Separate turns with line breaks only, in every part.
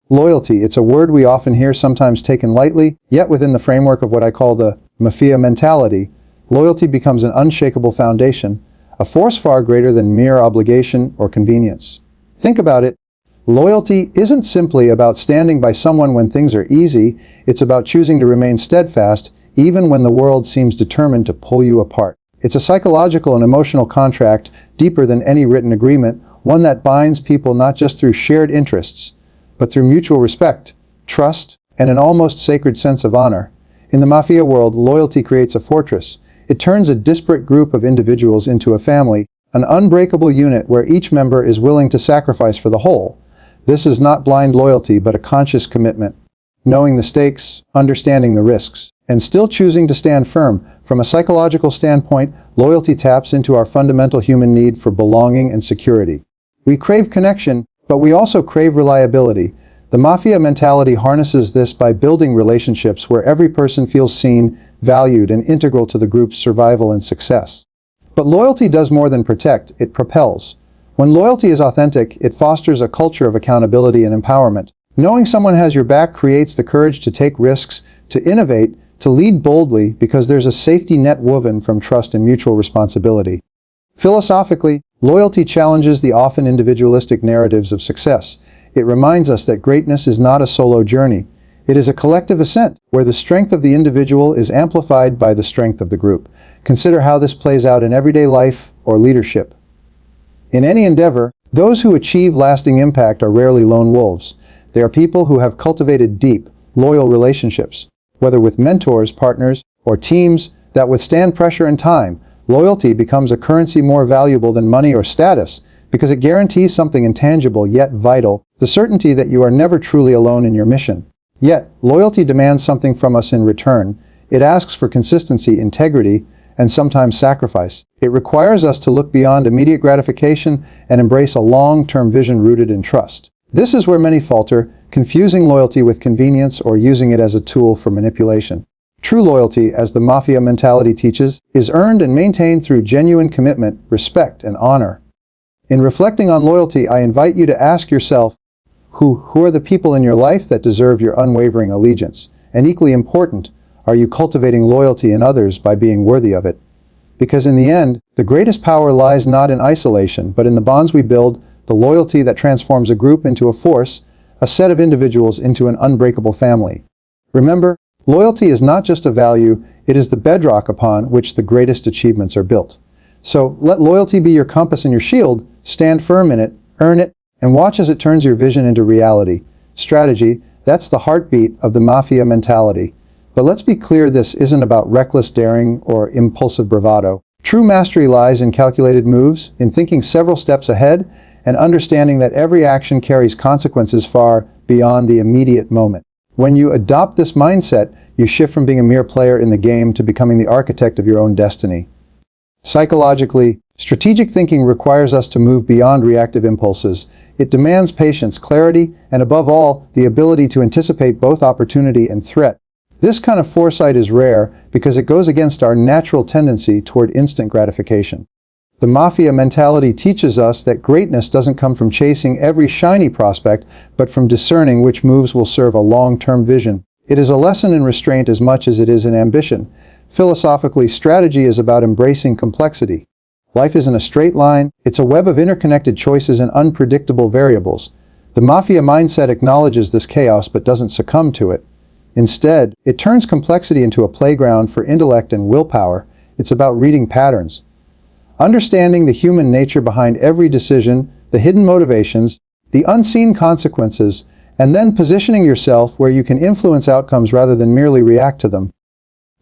Loyalty, it's a word we often hear, sometimes taken lightly, yet within the framework of what I call the Mafia Mentality, loyalty becomes an unshakable foundation, a force far greater than mere obligation or convenience. Think about it. Loyalty isn't simply about standing by someone when things are easy, it's about choosing to remain steadfast even when the world seems determined to pull you apart. It's a psychological and emotional contract deeper than any written agreement, one that binds people not just through shared interests, but through mutual respect, trust, and an almost sacred sense of honor. In the mafia world, loyalty creates a fortress. It turns a disparate group of individuals into a family, an unbreakable unit where each member is willing to sacrifice for the whole. This is not blind loyalty, but a conscious commitment, knowing the stakes, understanding the risks, and still choosing to stand firm. From a psychological standpoint, loyalty taps into our fundamental human need for belonging and security. We crave connection, but we also crave reliability. The mafia mentality harnesses this by building relationships where every person feels seen, valued, and integral to the group's survival and success. But loyalty does more than protect, it propels. When loyalty is authentic, it fosters a culture of accountability and empowerment. Knowing someone has your back creates the courage to take risks, to innovate, to lead boldly, because there's a safety net woven from trust and mutual responsibility. Philosophically, loyalty challenges the often individualistic narratives of success. It reminds us that greatness is not a solo journey. It is a collective ascent, where the strength of the individual is amplified by the strength of the group. Consider how this plays out in everyday life or leadership. In any endeavor, those who achieve lasting impact are rarely lone wolves. They are people who have cultivated deep, loyal relationships, whether with mentors, partners, or teams that withstand pressure and time. Loyalty becomes a currency more valuable than money or status because it guarantees something intangible yet vital, the certainty that you are never truly alone in your mission. Yet, loyalty demands something from us in return. It asks for consistency, integrity, and sometimes sacrifice. It requires us to look beyond immediate gratification and embrace a long-term vision rooted in trust. This is where many falter, confusing loyalty with convenience or using it as a tool for manipulation. True loyalty, as the mafia mentality teaches, is earned and maintained through genuine commitment, respect, and honor. In reflecting on loyalty, I invite you to ask yourself, who are the people in your life that deserve your unwavering allegiance? And equally important, are you cultivating loyalty in others by being worthy of it? Because in the end, the greatest power lies not in isolation, but in the bonds we build, the loyalty that transforms a group into a force, a set of individuals into an unbreakable family. Remember, loyalty is not just a value, it is the bedrock upon which the greatest achievements are built. So let loyalty be your compass and your shield, stand firm in it, earn it, and watch as it turns your vision into reality. Strategy, that's the heartbeat of the mafia mentality. But let's be clear, this isn't about reckless daring or impulsive bravado. True mastery lies in calculated moves, in thinking several steps ahead, and understanding that every action carries consequences far beyond the immediate moment. When you adopt this mindset, you shift from being a mere player in the game to becoming the architect of your own destiny. Psychologically, strategic thinking requires us to move beyond reactive impulses. It demands patience, clarity, and above all, the ability to anticipate both opportunity and threat. This kind of foresight is rare because it goes against our natural tendency toward instant gratification. The mafia mentality teaches us that greatness doesn't come from chasing every shiny prospect, but from discerning which moves will serve a long-term vision. It is a lesson in restraint as much as it is in ambition. Philosophically, strategy is about embracing complexity. Life isn't a straight line, it's a web of interconnected choices and unpredictable variables. The mafia mindset acknowledges this chaos but doesn't succumb to it. Instead, it turns complexity into a playground for intellect and willpower. It's about reading patterns, understanding the human nature behind every decision, the hidden motivations, the unseen consequences, and then positioning yourself where you can influence outcomes rather than merely react to them.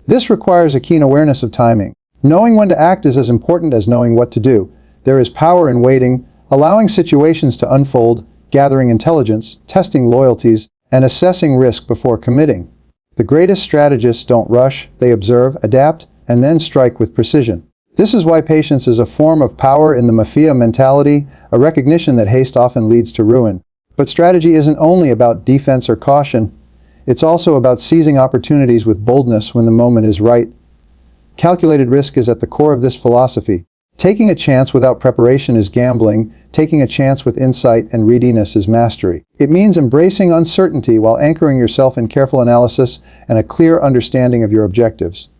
This requires a keen awareness of timing. Knowing when to act is as important as knowing what to do. There is power in waiting, allowing situations to unfold, gathering intelligence, testing loyalties, and assessing risk before committing. The greatest strategists don't rush, they observe, adapt, and then strike with precision. This is why patience is a form of power in the mafia mentality, a recognition that haste often leads to ruin. But strategy isn't only about defense or caution. It's also about seizing opportunities with boldness when the moment is right. Calculated risk is at the core of this philosophy. Taking a chance without preparation is gambling. Taking a chance with insight and readiness is mastery. It means embracing uncertainty while anchoring yourself in careful analysis and a clear understanding of your objectives.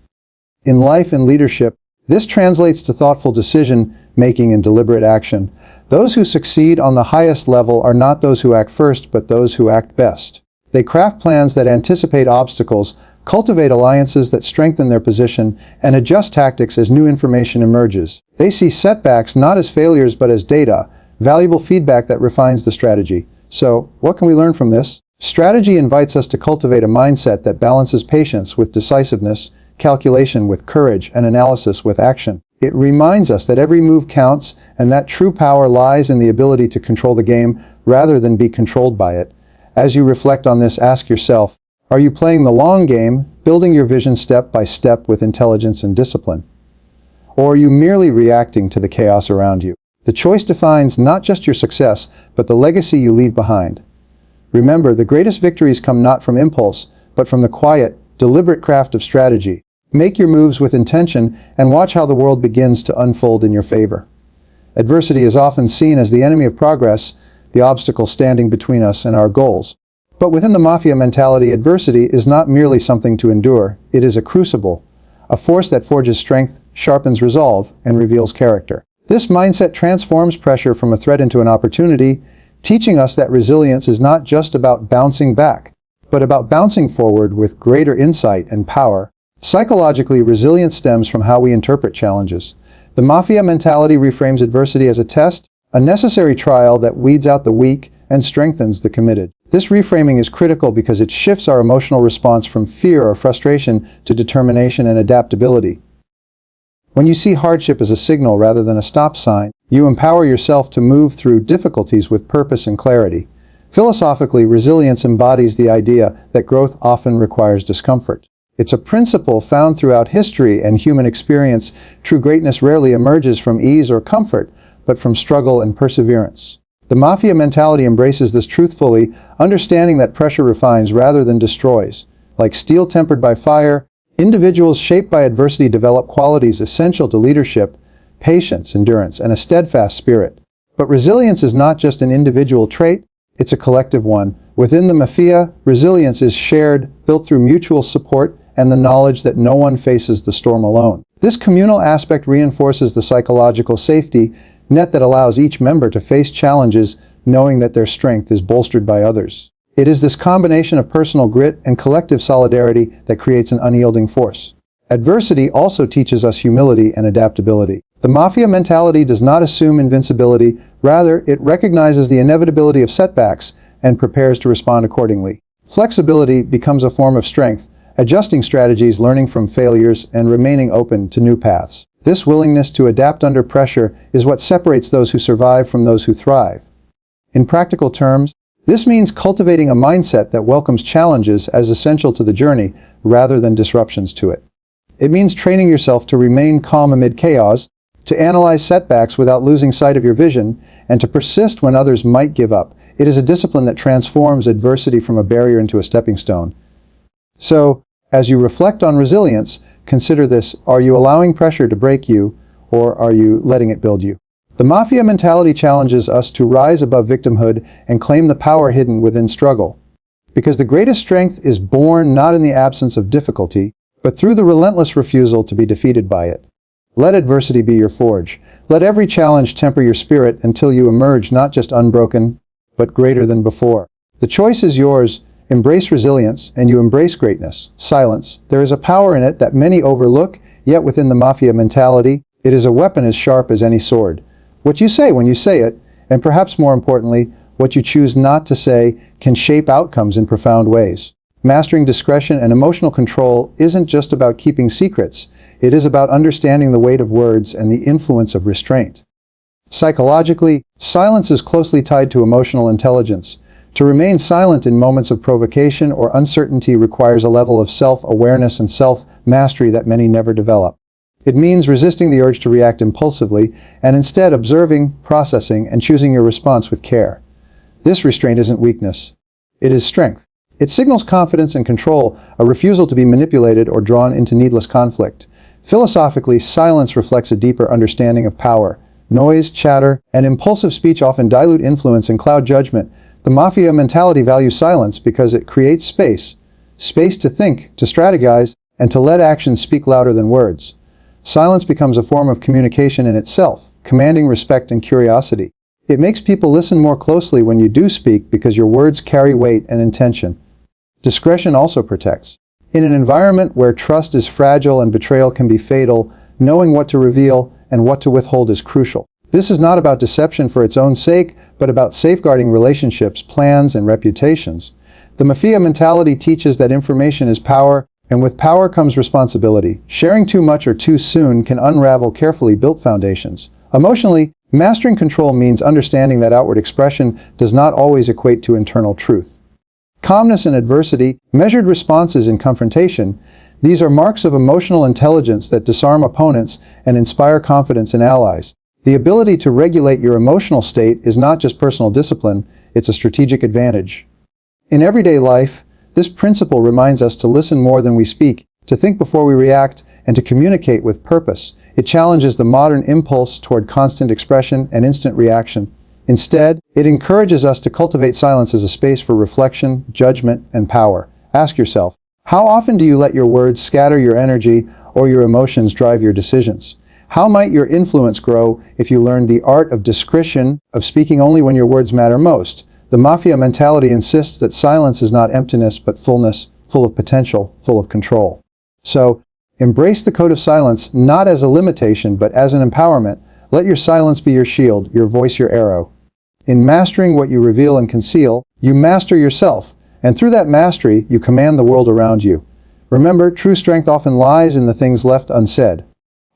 In life and leadership, this translates to thoughtful decision-making and deliberate action. Those who succeed on the highest level are not those who act first, but those who act best. They craft plans that anticipate obstacles, cultivate alliances that strengthen their position, and adjust tactics as new information emerges. They see setbacks not as failures but as data, valuable feedback that refines the strategy. So, what can we learn from this? Strategy invites us to cultivate a mindset that balances patience with decisiveness, calculation with courage, and analysis with action. It reminds us that every move counts and that true power lies in the ability to control the game rather than be controlled by it. As you reflect on this, ask yourself, are you playing the long game, building your vision step by step with intelligence and discipline? Or are you merely reacting to the chaos around you? The choice defines not just your success, but the legacy you leave behind. Remember, the greatest victories come not from impulse, but from the quiet, deliberate craft of strategy. Make your moves with intention and watch how the world begins to unfold in your favor. Adversity is often seen as the enemy of progress, the obstacle standing between us and our goals. But within the Mafia mentality, adversity is not merely something to endure, it is a crucible, a force that forges strength, sharpens resolve, and reveals character. This mindset transforms pressure from a threat into an opportunity, teaching us that resilience is not just about bouncing back, but about bouncing forward with greater insight and power. Psychologically, resilience stems from how we interpret challenges. The Mafia mentality reframes adversity as a test, a necessary trial that weeds out the weak and strengthens the committed. This reframing is critical because it shifts our emotional response from fear or frustration to determination and adaptability. When you see hardship as a signal rather than a stop sign, you empower yourself to move through difficulties with purpose and clarity. Philosophically, resilience embodies the idea that growth often requires discomfort. It's a principle found throughout history and human experience. True greatness rarely emerges from ease or comfort, but from struggle and perseverance. The Mafia mentality embraces this truthfully, understanding that pressure refines rather than destroys. Like steel tempered by fire, individuals shaped by adversity develop qualities essential to leadership, patience, endurance, and a steadfast spirit. But resilience is not just an individual trait, it's a collective one. Within the Mafia, resilience is shared, built through mutual support and the knowledge that no one faces the storm alone. This communal aspect reinforces the psychological safety net that allows each member to face challenges knowing that their strength is bolstered by others. It is this combination of personal grit and collective solidarity that creates an unyielding force. Adversity also teaches us humility and adaptability. The Mafia mentality does not assume invincibility, rather it recognizes the inevitability of setbacks and prepares to respond accordingly. Flexibility becomes a form of strength, adjusting strategies, learning from failures, and remaining open to new paths. This willingness to adapt under pressure is what separates those who survive from those who thrive. In practical terms, this means cultivating a mindset that welcomes challenges as essential to the journey rather than disruptions to it. It means training yourself to remain calm amid chaos, to analyze setbacks without losing sight of your vision, and to persist when others might give up. It is a discipline that transforms adversity from a barrier into a stepping stone. So, as you reflect on resilience, consider this: are you allowing pressure to break you, or are you letting it build you? The Mafia mentality challenges us to rise above victimhood and claim the power hidden within struggle. Because the greatest strength is born not in the absence of difficulty, but through the relentless refusal to be defeated by it. Let adversity be your forge. Let every challenge temper your spirit until you emerge not just unbroken, but greater than before. The choice is yours. Embrace resilience, and you embrace greatness. Silence. There is a power in it that many overlook, yet within the Mafia mentality, it is a weapon as sharp as any sword. What you say when you say it, and perhaps more importantly, what you choose not to say, can shape outcomes in profound ways. Mastering discretion and emotional control isn't just about keeping secrets, it is about understanding the weight of words and the influence of restraint. Psychologically, silence is closely tied to emotional intelligence. To remain silent in moments of provocation or uncertainty requires a level of self-awareness and self-mastery that many never develop. It means resisting the urge to react impulsively and instead observing, processing, and choosing your response with care. This restraint isn't weakness. It is strength. It signals confidence and control, a refusal to be manipulated or drawn into needless conflict. Philosophically, silence reflects a deeper understanding of power. Noise, chatter, and impulsive speech often dilute influence and cloud judgment. The Mafia mentality values silence because it creates space. Space to think, to strategize, and to let actions speak louder than words. Silence becomes a form of communication in itself, commanding respect and curiosity. It makes people listen more closely when you do speak because your words carry weight and intention. Discretion also protects. In an environment where trust is fragile and betrayal can be fatal, knowing what to reveal and what to withhold is crucial. This is not about deception for its own sake, but about safeguarding relationships, plans, and reputations. The Mafia mentality teaches that information is power, and with power comes responsibility. Sharing too much or too soon can unravel carefully built foundations. Emotionally, mastering control means understanding that outward expression does not always equate to internal truth. Calmness in adversity, measured responses in confrontation, these are marks of emotional intelligence that disarm opponents and inspire confidence in allies. The ability to regulate your emotional state is not just personal discipline, it's a strategic advantage. In everyday life, this principle reminds us to listen more than we speak, to think before we react, and to communicate with purpose. It challenges the modern impulse toward constant expression and instant reaction. Instead, it encourages us to cultivate silence as a space for reflection, judgment, and power. Ask yourself, how often do you let your words scatter your energy or your emotions drive your decisions? How might your influence grow if you learned the art of discretion, of speaking only when your words matter most? The Mafia mentality insists that silence is not emptiness but fullness, full of potential, full of control. So, embrace the code of silence not as a limitation but as an empowerment. Let your silence be your shield, your voice your arrow. In mastering what you reveal and conceal, you master yourself, and through that mastery, you command the world around you. Remember, true strength often lies in the things left unsaid.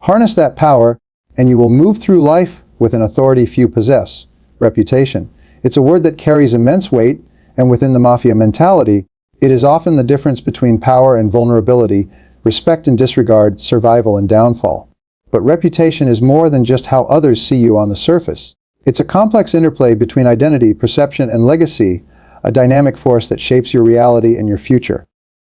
Harness that power, and you will move through life with an authority few possess. Reputation. It's a word that carries immense weight, and within the Mafia mentality, it is often the difference between power and vulnerability, respect and disregard, survival and downfall. But reputation is more than just how others see you on the surface. It's a complex interplay between identity, perception, and legacy, a dynamic force that shapes your reality and your future.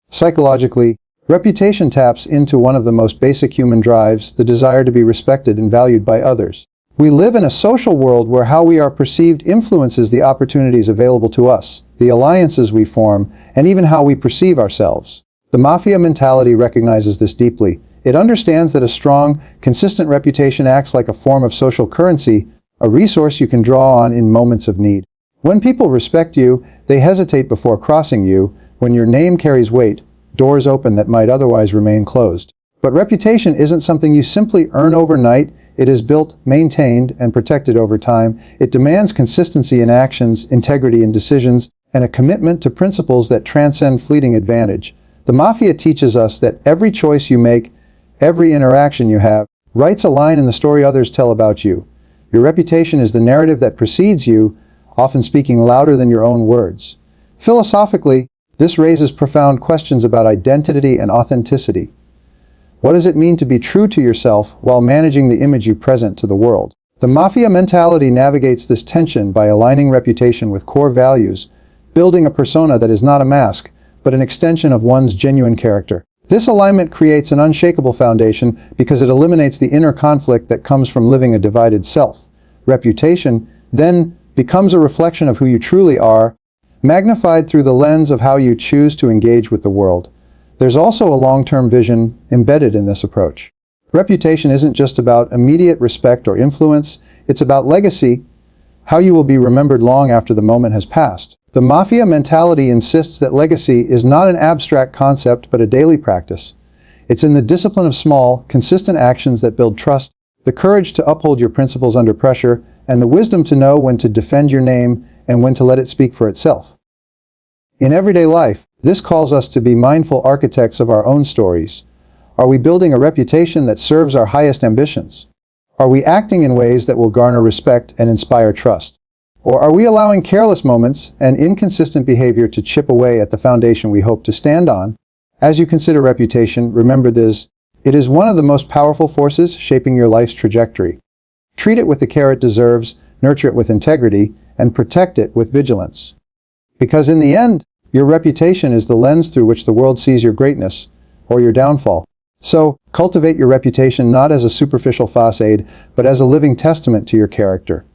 Psychologically, reputation taps into one of the most basic human drives, the desire to be respected and valued by others. We live in a social world where how we are perceived influences the opportunities available to us, the alliances we form, and even how we perceive ourselves. The Mafia mentality recognizes this deeply. It understands that a strong, consistent reputation acts like a form of social currency, a resource you can draw on in moments of need. When people respect you, they hesitate before crossing you. When your name carries weight, doors open that might otherwise remain closed. But reputation isn't something you simply earn overnight. It is built, maintained, and protected over time. It demands consistency in actions, integrity in decisions, and a commitment to principles that transcend fleeting advantage. The Mafia teaches us that every choice you make, every interaction you have, writes a line in the story others tell about you. Your reputation is the narrative that precedes you, often speaking louder than your own words. Philosophically, this raises profound questions about identity and authenticity. What does it mean to be true to yourself while managing the image you present to the world? The Mafia mentality navigates this tension by aligning reputation with core values, building a persona that is not a mask, but an extension of one's genuine character. This alignment creates an unshakable foundation because it eliminates the inner conflict that comes from living a divided self. Reputation, then, becomes a reflection of who you truly are, magnified through the lens of how you choose to engage with the world. There's also a long-term vision embedded in this approach. Reputation isn't just about immediate respect or influence, it's about legacy, how you will be remembered long after the moment has passed. The Mafia mentality insists that legacy is not an abstract concept but a daily practice. It's in the discipline of small, consistent actions that build trust, the courage to uphold your principles under pressure, and the wisdom to know when to defend your name and when to let it speak for itself. In everyday life, this calls us to be mindful architects of our own stories. Are we building a reputation that serves our highest ambitions? Are we acting in ways that will garner respect and inspire trust? Or are we allowing careless moments and inconsistent behavior to chip away at the foundation we hope to stand on? As you consider reputation, remember this: it is one of the most powerful forces shaping your life's trajectory. Treat it with the care it deserves, nurture it with integrity, and protect it with vigilance. Because in the end, your reputation is the lens through which the world sees your greatness or your downfall. So, cultivate your reputation not as a superficial facade, but as a living testament to your character.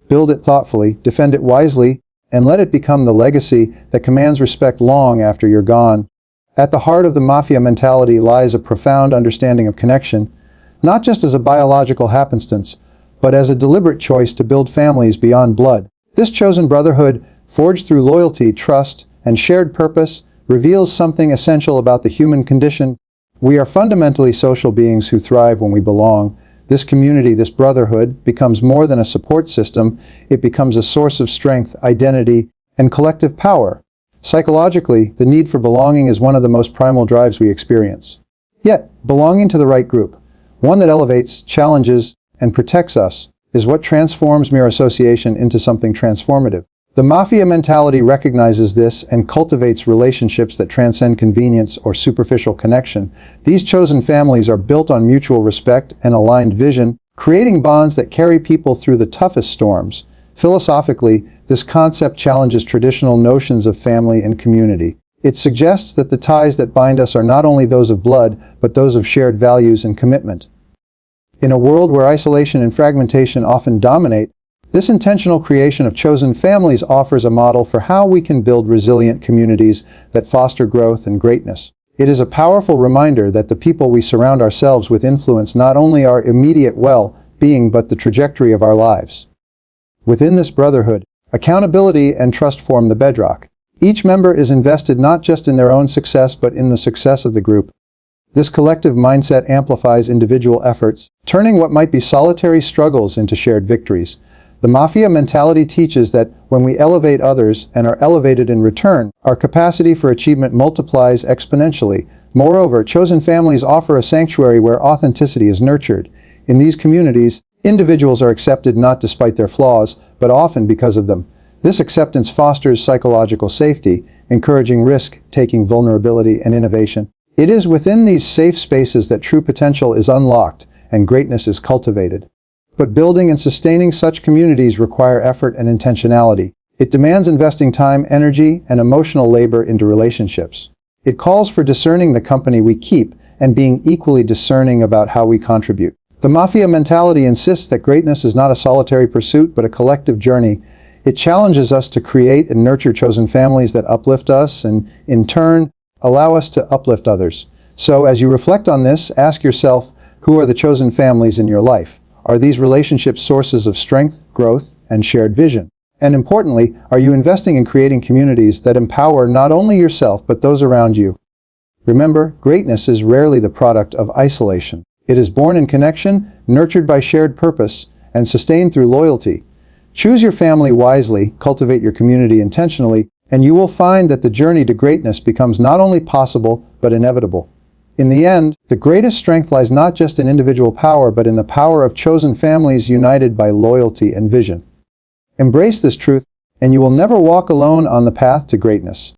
Build it thoughtfully, defend it wisely, and let it become the legacy that commands respect long after you're gone. At the heart of the Mafia mentality lies a profound understanding of connection, not just as a biological happenstance, but as a deliberate choice to build families beyond blood. This chosen brotherhood, forged through loyalty, trust, and shared purpose, reveals something essential about the human condition. We are fundamentally social beings who thrive when we belong. This community, this brotherhood, becomes more than a support system. It becomes a source of strength, identity, and collective power. Psychologically, the need for belonging is one of the most primal drives we experience. Yet, belonging to the right group, one that elevates, challenges, and protects us, is what transforms mere association into something transformative. The Mafia mentality recognizes this and cultivates relationships that transcend convenience or superficial connection. These chosen families are built on mutual respect and aligned vision, creating bonds that carry people through the toughest storms. Philosophically, this concept challenges traditional notions of family and community. It suggests that the ties that bind us are not only those of blood, but those of shared values and commitment. In a world where isolation and fragmentation often dominate, this intentional creation of chosen families offers a model for how we can build resilient communities that foster growth and greatness. It is a powerful reminder that the people we surround ourselves with influence not only our immediate well-being but the trajectory of our lives. Within this brotherhood, accountability and trust form the bedrock. Each member is invested not just in their own success but in the success of the group. This collective mindset amplifies individual efforts, turning what might be solitary struggles into shared victories. The Mafia mentality teaches that when we elevate others and are elevated in return, our capacity for achievement multiplies exponentially. Moreover, chosen families offer a sanctuary where authenticity is nurtured. In these communities, individuals are accepted not despite their flaws, but often because of them. This acceptance fosters psychological safety, encouraging risk-taking, vulnerability, and innovation. It is within these safe spaces that true potential is unlocked and greatness is cultivated. But building and sustaining such communities require effort and intentionality. It demands investing time, energy, and emotional labor into relationships. It calls for discerning the company we keep and being equally discerning about how we contribute. The Mafia mentality insists that greatness is not a solitary pursuit but a collective journey. It challenges us to create and nurture chosen families that uplift us and, in turn, allow us to uplift others. So, as you reflect on this, ask yourself, who are the chosen families in your life? Are these relationships sources of strength, growth, and shared vision? And importantly, are you investing in creating communities that empower not only yourself but those around you? Remember, greatness is rarely the product of isolation. It is born in connection, nurtured by shared purpose, and sustained through loyalty. Choose your family wisely, cultivate your community intentionally, and you will find that the journey to greatness becomes not only possible, but inevitable. In the end, the greatest strength lies not just in individual power, but in the power of chosen families united by loyalty and vision. Embrace this truth, and you will never walk alone on the path to greatness.